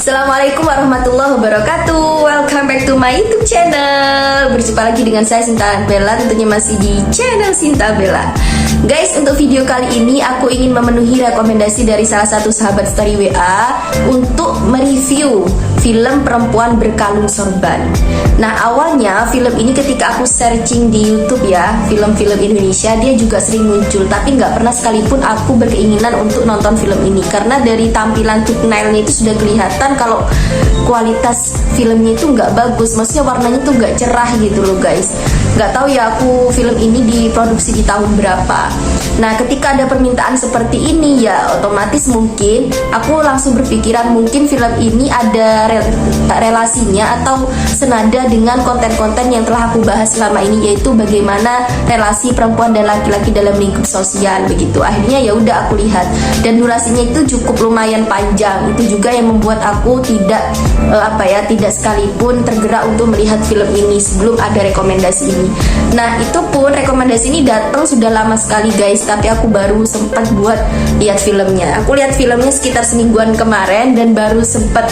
Assalamualaikum warahmatullahi wabarakatuh. Welcome back to my YouTube channel. Berjumpa lagi dengan saya Sinta Bella, tentunya masih di channel Sinta Bella. Guys, untuk video kali ini aku ingin memenuhi rekomendasi dari salah satu sahabat story WA untuk mereview film Perempuan Berkalung Sorban. Nah, awalnya film ini ketika aku searching di YouTube ya, film-film Indonesia, dia juga sering muncul, tapi nggak pernah sekalipun aku berkeinginan untuk nonton film ini karena dari tampilan thumbnailnya itu sudah kelihatan kalau kualitas filmnya itu nggak bagus, maksudnya warnanya tuh nggak cerah gitu loh guys. Nggak tahu ya aku film ini diproduksi di tahun berapa. Nah, ketika ada permintaan seperti ini ya otomatis mungkin aku langsung berpikiran mungkin film ini ada relasinya atau senada dengan konten-konten yang telah aku bahas selama ini, yaitu bagaimana relasi perempuan dan laki-laki dalam lingkup sosial begitu. Akhirnya ya udah aku lihat dan durasinya itu cukup lumayan panjang. Itu juga yang membuat aku tidak tidak sekalipun tergerak untuk melihat film ini sebelum ada rekomendasi ini. Nah, itu pun rekomendasi ini datang sudah lama sekali guys, tapi aku baru sempat buat lihat filmnya. Aku lihat filmnya sekitar semingguan kemarin dan baru sempat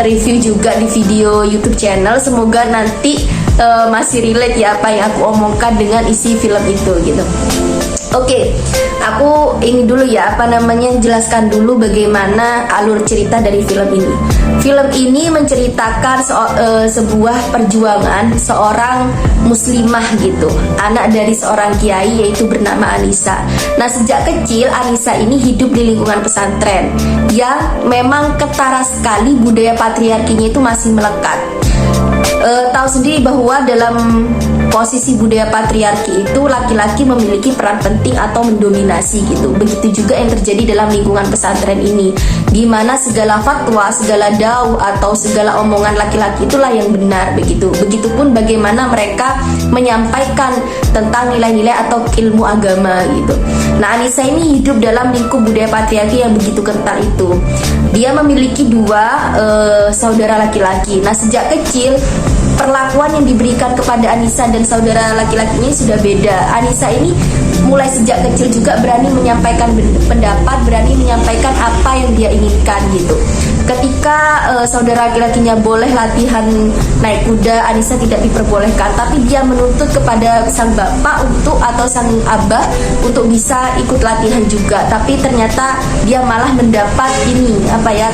review juga di video YouTube channel. Semoga nanti masih relate ya apa yang aku omongkan dengan isi film itu gitu. Oke, aku ini dulu ya jelaskan dulu bagaimana alur cerita dari film ini. Film ini menceritakan sebuah perjuangan seorang muslimah gitu, anak dari seorang kiai yaitu bernama Anissa. Nah, sejak kecil Anissa ini hidup di lingkungan pesantren yang memang ketara sekali budaya patriarkinya itu masih melekat. Tahu sendiri bahwa dalam posisi budaya patriarki itu laki-laki memiliki peran penting atau mendominasi gitu. Begitu juga yang terjadi dalam lingkungan pesantren ini, di mana segala fatwa, segala da'u atau segala omongan laki-laki itulah yang benar begitu. Begitupun bagaimana mereka menyampaikan tentang nilai-nilai atau ilmu agama gitu. Nah, Anissa ini hidup dalam lingkup budaya patriarki yang begitu kental itu. Dia memiliki dua saudara laki-laki. Nah, sejak kecil perlakuan yang diberikan kepada Anissa dan saudara laki-lakinya sudah beda. Anissa ini mulai sejak kecil juga berani menyampaikan pendapat, berani menyampaikan apa yang dia inginkan gitu. Ketika saudara laki-lakinya boleh latihan naik kuda, Anissa tidak diperbolehkan, tapi dia menuntut kepada sang bapak atau sang abah untuk bisa ikut latihan juga. Tapi ternyata dia malah mendapat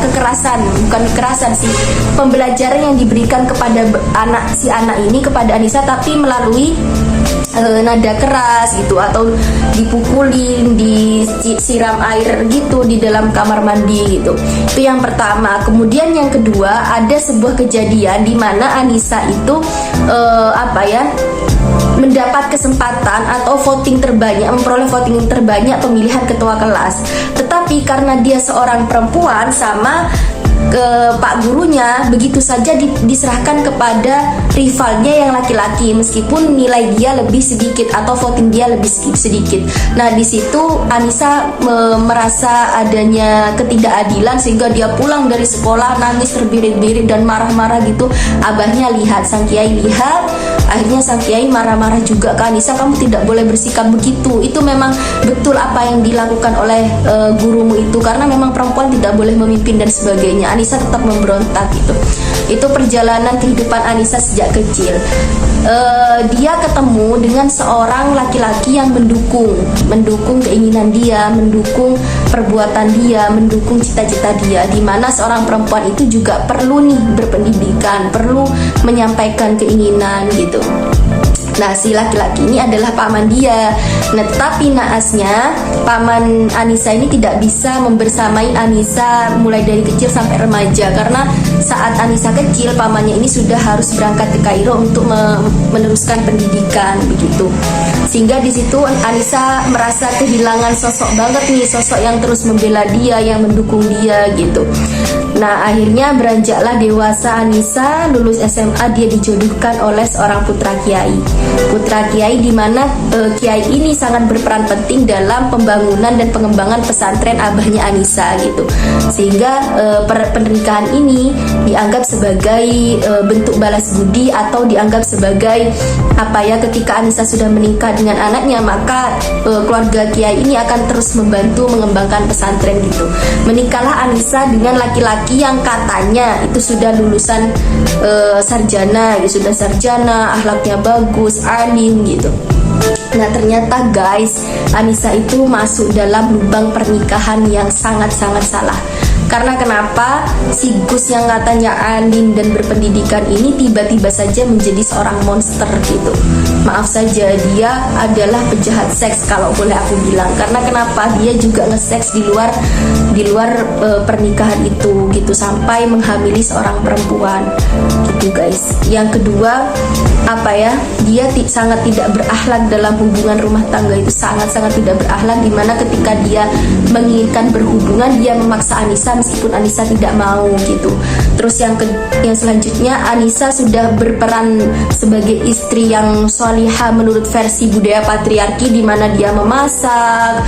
kekerasan, bukan kekerasan sih, pembelajaran yang diberikan kepada anak ini kepada Anissa, tapi melalui nada keras gitu, atau dipukulin, disiram air gitu di dalam kamar mandi gitu. Itu yang pertama. Kemudian yang kedua, ada sebuah kejadian di mana Anissa itu mendapat kesempatan atau memperoleh voting terbanyak pemilihan ketua kelas. Tetapi karena dia seorang perempuan sama Pak gurunya begitu saja diserahkan kepada rivalnya yang laki-laki, meskipun nilai dia lebih sedikit atau voting dia lebih sedikit. Nah, di situ Anissa merasa adanya ketidakadilan sehingga dia pulang dari sekolah nangis terbirit-birit dan marah-marah gitu. Abahnya lihat, sang kiai lihat, akhirnya sang kiai marah-marah juga ke Anissa, kamu tidak boleh bersikap begitu. Itu memang betul apa yang dilakukan oleh gurumu itu, karena memang perempuan tidak boleh memimpin dan sebagainya. Anissa tetap memberontak gitu. Itu perjalanan kehidupan Anissa sejak kecil. Dia ketemu dengan seorang laki-laki yang mendukung keinginan dia, mendukung perbuatan dia, mendukung cita-cita dia, di mana seorang perempuan itu juga perlu berpendidikan, perlu menyampaikan keinginan gitu. Nah, si laki-laki ini adalah paman dia. Nah, tetapi naasnya paman Anissa ini tidak bisa membersamai Anissa mulai dari kecil sampai remaja, karena saat Anissa kecil pamannya ini sudah harus berangkat ke Kairo untuk meneruskan pendidikan begitu. Sehingga di situ Anissa merasa kehilangan sosok banget nih, sosok yang terus membela dia, yang mendukung dia gitu. Nah, akhirnya beranjaklah dewasa Anissa, lulus SMA dia dijodohkan oleh seorang putra kiai. Putra kiai di mana kiai ini sangat berperan penting dalam pembangunan dan pengembangan pesantren abahnya Anissa gitu. Sehingga pernikahan ini dianggap sebagai bentuk balas budi atau dianggap sebagai ketika Anissa sudah menikah dengan anaknya, maka keluarga kiai ini akan terus membantu mengembangkan pesantren gitu. Menikahlah Anissa dengan laki-laki yang katanya itu sudah lulusan sarjana, sudah sarjana, akhlaknya bagus, alim gitu. Nah, ternyata guys, Anissa itu masuk dalam lubang pernikahan yang sangat-sangat salah. Karena kenapa? Si Gus yang katanya alim dan berpendidikan ini tiba-tiba saja menjadi seorang monster gitu. Maaf saja, dia adalah penjahat seks kalau boleh aku bilang. Karena kenapa? Dia juga nge-seks di luar pernikahan itu gitu, sampai menghamili seorang perempuan gitu guys. Yang kedua, dia sangat tidak berakhlak dalam hubungan rumah tangga, itu sangat-sangat tidak berakhlak, dimana ketika dia menginginkan berhubungan, dia memaksa Anissa meskipun Anissa tidak mau gitu. Terus yang selanjutnya, Anissa sudah berperan sebagai istri yang solihah menurut versi budaya patriarki, di mana dia memasak,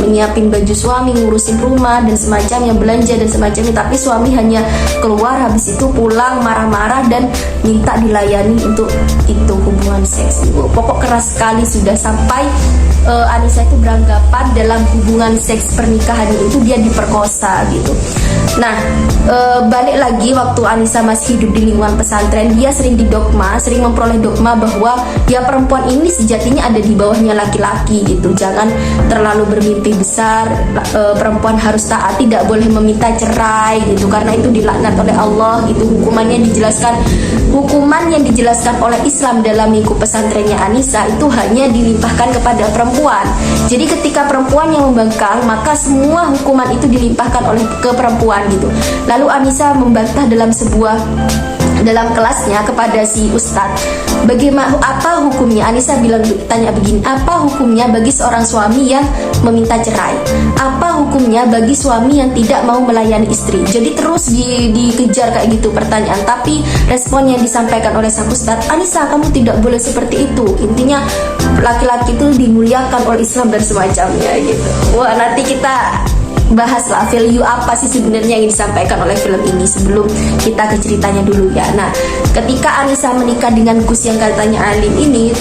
menyiapin baju suami, ngurusin rumah dan semacamnya, belanja dan semacamnya. Tapi suami hanya keluar, habis itu pulang marah-marah dan minta dilayani untuk itu hubungan seks. Pokok keras sekali sudah, sampai Anissa itu beranggapan dalam hubungan seks pernikahan itu dia diperkosa gitu. Nah, balik lagi waktu Anissa masih hidup di lingkungan pesantren, dia sering memperoleh dogma bahwa ya perempuan ini sejatinya ada di bawahnya laki-laki gitu. Jangan terlalu bermimpi besar, perempuan harus taat, tidak boleh meminta cerai gitu, karena itu dilaknat oleh Allah gitu. Hukuman yang dijelaskan oleh Islam dalam lingkup pesantrennya Anissa itu hanya dilimpahkan kepada perempuan. Jadi ketika perempuan yang membangkang, maka semua hukuman itu dilimpahkan ke perempuan gitu. Lalu Anissa membantah dalam kelasnya kepada si ustadz, apa hukumnya? Anissa tanya begini, apa hukumnya bagi seorang suami yang meminta cerai? Apa hukumnya bagi suami yang tidak mau melayani istri? Jadi terus dikejar kayak gitu pertanyaan, tapi respon yang disampaikan oleh sang ustadz, Anissa kamu tidak boleh seperti itu, intinya laki-laki itu dimuliakan oleh Islam dan semacamnya gitu. Wah, nanti kita bahas lah value apa sih sebenarnya yang disampaikan oleh film ini. Sebelum kita ke ceritanya dulu ya. Nah, ketika Anissa menikah dengan Gus yang katanya alim ini,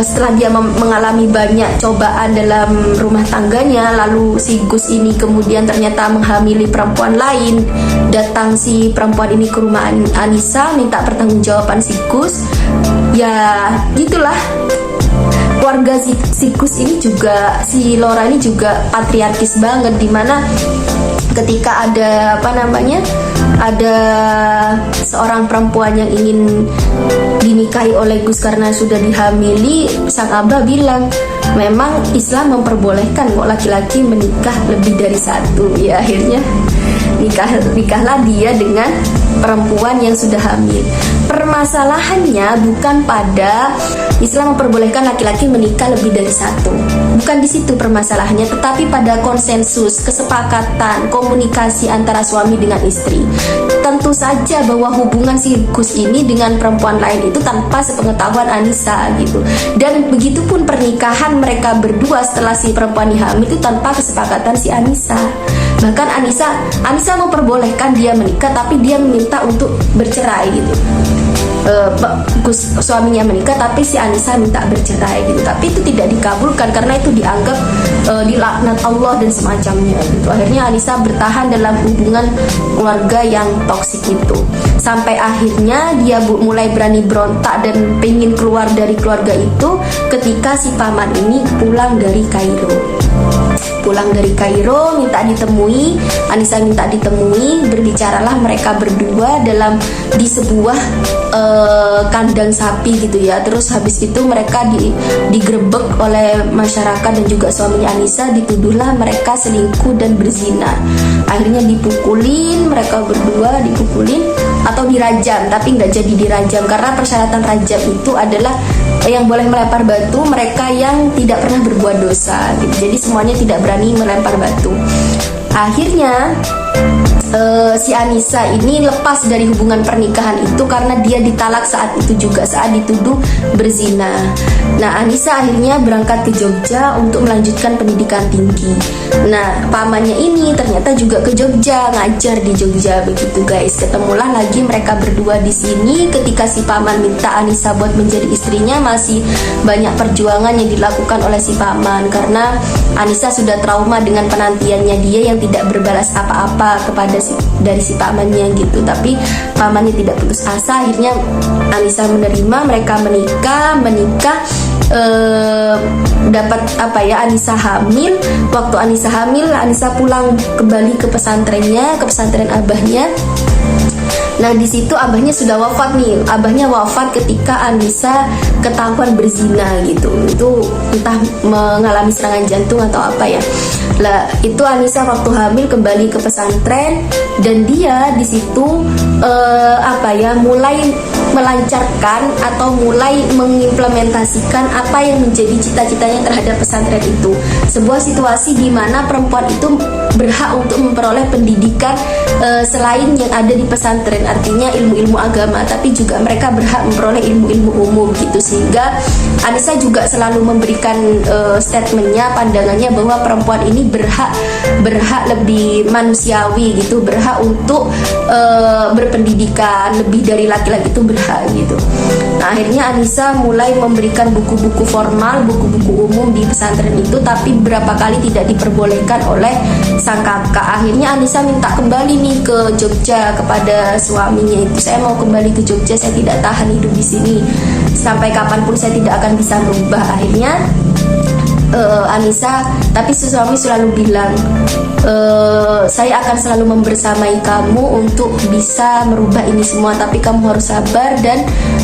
setelah dia mengalami banyak cobaan dalam rumah tangganya, lalu si Gus ini kemudian ternyata menghamili perempuan lain. Datang si perempuan ini ke rumah Anissa minta pertanggungjawaban si Gus. Ya gitulah, keluarga si Gus ini juga, si Laura ini juga patriarkis banget, dimana ketika ada ada seorang perempuan yang ingin dinikahi oleh Gus karena sudah dihamili, sang abah bilang memang Islam memperbolehkan kok laki-laki menikah lebih dari satu. Ya akhirnya nikahlah dia dengan perempuan yang sudah hamil. Permasalahannya bukan pada Islam memperbolehkan laki-laki menikah lebih dari satu, bukan di situ permasalahannya, tetapi pada konsensus, kesepakatan, komunikasi antara suami dengan istri. Tentu saja bahwa hubungan si Gus ini dengan perempuan lain itu tanpa sepengetahuan Anissa gitu, dan begitupun pernikahan mereka berdua setelah si perempuan hamil itu tanpa kesepakatan si Anissa. Bahkan Anissa memperbolehkan dia menikah, tapi dia meminta untuk bercerai gitu. Suaminya menikah tapi si Anissa minta bercerai gitu, tapi itu tidak dikabulkan karena itu dianggap dilaknat Allah dan semacamnya gitu. Akhirnya Anissa bertahan dalam hubungan keluarga yang toksik itu, sampai akhirnya dia mulai berani berontak dan pengen keluar dari keluarga itu ketika si paman ini pulang dari Kairo minta ditemui. Anissa minta ditemui, berbicaralah mereka berdua di sebuah kandang sapi gitu ya. Terus habis itu mereka digerebek oleh masyarakat dan juga suaminya Anissa, dituduhlah mereka selingkuh dan berzina. Akhirnya dipukulin, mereka berdua dipukulin atau dirajam, tapi nggak jadi dirajam karena persyaratan rajam itu adalah yang boleh melempar batu mereka yang tidak pernah berbuat dosa gitu. Jadi semuanya tidak berani melempar batu. Akhirnya si Anissa ini lepas dari hubungan pernikahan itu karena dia ditalak saat itu juga, saat dituduh berzina. Nah, Anissa akhirnya berangkat ke Jogja untuk melanjutkan pendidikan tinggi. Nah, pamannya ini ternyata juga ke Jogja, ngajar di Jogja begitu guys. Ketemulah lagi mereka berdua di sini. Ketika si paman minta Anissa buat menjadi istrinya, masih banyak perjuangan yang dilakukan oleh si paman karena Anissa sudah trauma dengan penantiannya dia yang tidak berbalas apa-apa kepada dari si pamannya gitu. Tapi pamannya tidak putus asa, akhirnya Anissa menerima, mereka menikah. Dapat Anissa hamil. Waktu Anissa hamil, Anissa pulang kembali ke pesantrennya, ke pesantren abahnya. Nah, di situ abahnya sudah wafat nih. Abahnya wafat ketika Anissa ketahuan berzina gitu. Itu entah mengalami serangan jantung atau apa ya. Lah, itu Anissa waktu hamil kembali ke pesantren dan dia di situ mulai melancarkan atau mulai mengimplementasikan apa yang menjadi cita-citanya terhadap pesantren itu. Sebuah situasi di mana perempuan itu berhak untuk memperoleh pendidikan selain yang ada di pesantren, artinya ilmu-ilmu agama, tapi juga mereka berhak memperoleh ilmu-ilmu umum gitu. Sehingga Anissa juga selalu memberikan statementnya, pandangannya bahwa perempuan ini berhak lebih manusiawi gitu, berhak untuk berpendidikan lebih dari laki-laki itu berhak gitu. Nah, akhirnya Anissa mulai memberikan buku-buku formal, buku-buku umum di pesantren itu, tapi beberapa kali tidak diperbolehkan oleh sang kakak. Akhirnya Anissa minta kembali nih ke Jogja kepada suaminya itu, saya mau kembali ke Jogja, saya tidak tahan hidup di sini, sampai kapanpun saya tidak akan bisa merubah. Akhirnya Anissa, tapi suami selalu bilang, saya akan selalu membersamai kamu untuk bisa merubah ini semua, tapi kamu harus sabar dan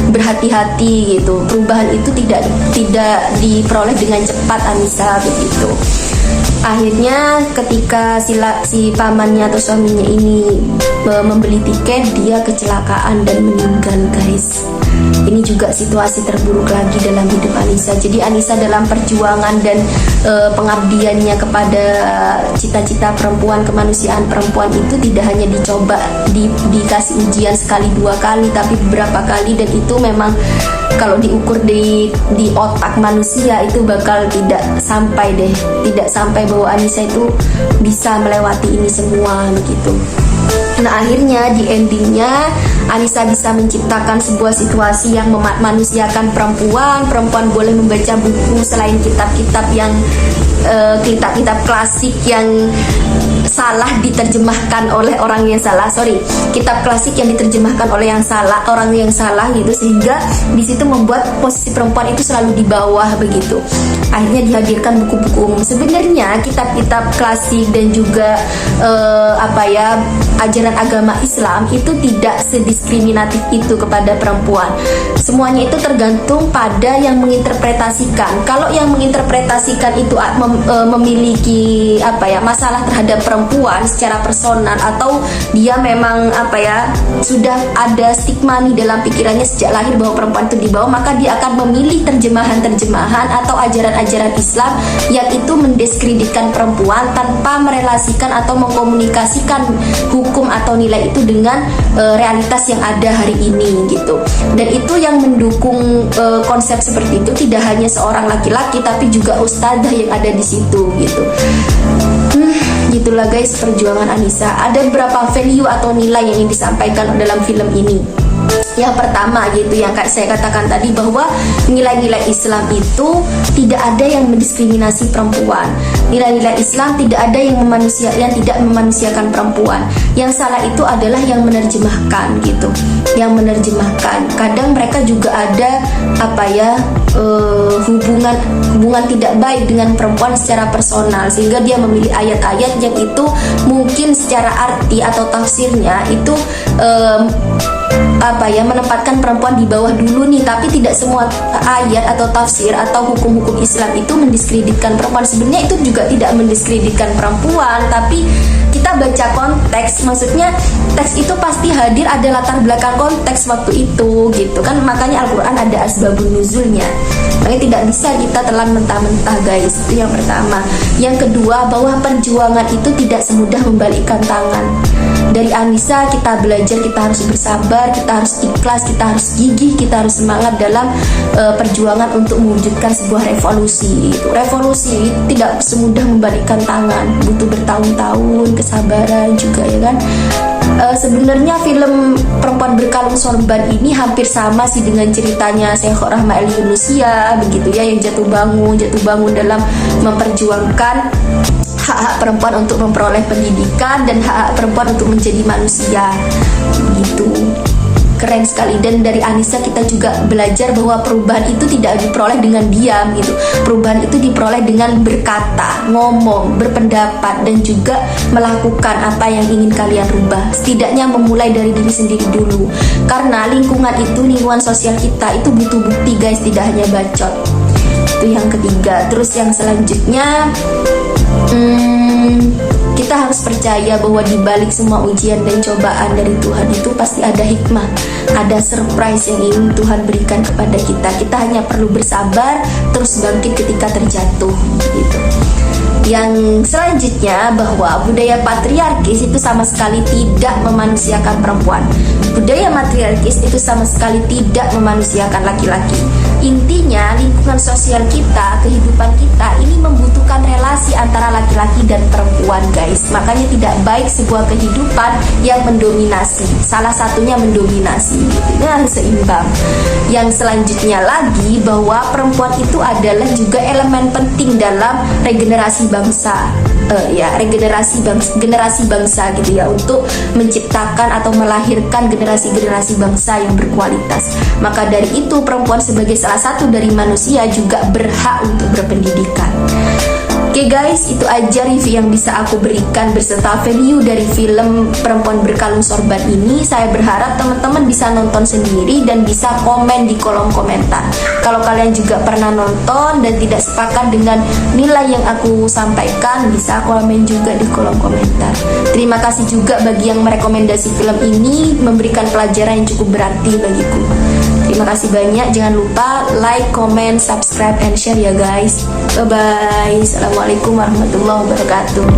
berhati-hati gitu. Perubahan itu tidak diperoleh dengan cepat, Anissa begitu. Akhirnya ketika si pamannya atau suaminya ini membeli tiket, dia kecelakaan dan meninggal guys. Ini juga situasi terburuk lagi dalam hidup Anissa. Jadi Anissa dalam perjuangan dan pengabdiannya kepada cita-cita perempuan, kemanusiaan perempuan itu tidak hanya dicoba dikasih ujian sekali dua kali, tapi beberapa kali, dan itu memang kalau diukur di otak manusia itu bakal tidak sampai bahwa Anissa itu bisa melewati ini semua begitu. Nah, akhirnya di endingnya Anissa bisa menciptakan sebuah situasi yang memanusiakan perempuan boleh membaca buku selain kitab-kitab yang kitab-kitab klasik yang salah diterjemahkan oleh orang yang salah, kitab klasik yang diterjemahkan oleh orang yang salah gitu, sehingga di situ membuat posisi perempuan itu selalu di bawah begitu. Akhirnya dihadirkan buku-buku umum. Sebenarnya kitab-kitab klasik dan juga ajaran agama Islam itu tidak sediskriminatif itu kepada perempuan. Semuanya itu tergantung pada yang menginterpretasikan. Kalau yang menginterpretasikan itu memiliki masalah terhadap perempuan secara personal, atau dia memang sudah ada stigma nih dalam pikirannya sejak lahir bahwa perempuan itu di bawah, maka dia akan memilih terjemahan atau ajaran-ajaran Islam yang itu mendiskreditkan perempuan tanpa merelasikan atau mengkomunikasikan hukum atau nilai itu dengan realitas yang ada hari ini gitu. Dan itu yang mendukung konsep seperti itu tidak hanya seorang laki-laki, tapi juga ustadzah yang ada di situ gitu. Gitulah guys perjuangan Anissa. Ada beberapa value atau nilai yang ingin disampaikan dalam film ini. Yang pertama gitu, yang saya katakan tadi, bahwa nilai-nilai Islam itu tidak ada yang mendiskriminasi perempuan. Nilai-nilai Islam tidak ada yang tidak memanusiakan perempuan. Yang salah itu adalah yang menerjemahkan gitu, yang menerjemahkan. Kadang mereka juga ada hubungan tidak baik dengan perempuan secara personal, sehingga dia memilih ayat-ayat yang itu mungkin secara arti atau tafsirnya itu menempatkan perempuan di bawah dulu nih, tapi tidak semua ayat atau tafsir atau hukum-hukum Islam itu mendiskreditkan perempuan. Sebenarnya itu juga tidak mendiskreditkan perempuan, tapi kita baca konteks, maksudnya teks itu pasti hadir ada latar belakang konteks waktu itu gitu kan, makanya Al-Quran ada asbabun nuzulnya. Makanya tidak bisa kita telan mentah-mentah guys, itu yang pertama. Yang kedua, bahwa perjuangan itu tidak semudah membalikkan tangan. Dari Anissa kita belajar, kita harus bersabar, kita harus ikhlas, kita harus gigih, kita harus semangat dalam perjuangan untuk mewujudkan sebuah revolusi. Revolusi tidak semudah membalikkan tangan, butuh bertahun-tahun, kesabaran juga ya kan. Sebenarnya film Perempuan Berkalung Sorban ini hampir sama sih dengan ceritanya Syekhor Rahma El Yunusia begitu ya, yang jatuh bangun dalam memperjuangkan hak-hak perempuan untuk memperoleh pendidikan dan hak-hak perempuan untuk menjadi manusia gitu. Keren sekali. Dan dari Anissa kita juga belajar bahwa perubahan itu tidak diperoleh dengan diam gitu. Perubahan itu diperoleh dengan berkata, ngomong, berpendapat, dan juga melakukan apa yang ingin kalian rubah. Setidaknya memulai dari diri sendiri dulu. Karena lingkungan itu, lingkungan sosial kita itu butuh bukti guys, tidak hanya bacot. Itu yang ketiga. Terus yang selanjutnya, kita harus percaya bahwa di balik semua ujian dan cobaan dari Tuhan itu pasti ada hikmah, ada surprise yang ingin Tuhan berikan kepada kita. Kita hanya perlu bersabar, terus bangkit ketika terjatuh gitu. Yang selanjutnya, bahwa budaya patriarkis itu sama sekali tidak memanusiakan perempuan. Budaya matriarkis itu sama sekali tidak memanusiakan laki-laki. Intinya, lingkungan sosial kita, kehidupan kita ini membutuhkan relasi antara laki-laki dan perempuan guys. Makanya tidak baik sebuah kehidupan yang mendominasi, salah satunya mendominasi, ini harus seimbang. Yang selanjutnya lagi, bahwa perempuan itu adalah juga elemen penting dalam regenerasi bangsa, generasi bangsa gitu ya, untuk menciptakan atau melahirkan generasi bangsa yang berkualitas. Maka dari itu perempuan sebagai salah satu dari manusia juga berhak untuk berpendidikan. Oke guys, itu aja review yang bisa aku berikan beserta value dari film Perempuan Berkalung Sorban ini. Saya berharap teman-teman bisa nonton sendiri dan bisa komen di kolom komentar. Kalau kalian juga pernah nonton dan tidak sepakat dengan nilai yang aku sampaikan, bisa komen juga di kolom komentar. Terima kasih juga bagi yang merekomendasi film ini, memberikan pelajaran yang cukup berarti bagiku. Terima kasih banyak. Jangan lupa like, comment, subscribe, and share ya guys. Bye bye. Assalamualaikum warahmatullahi wabarakatuh.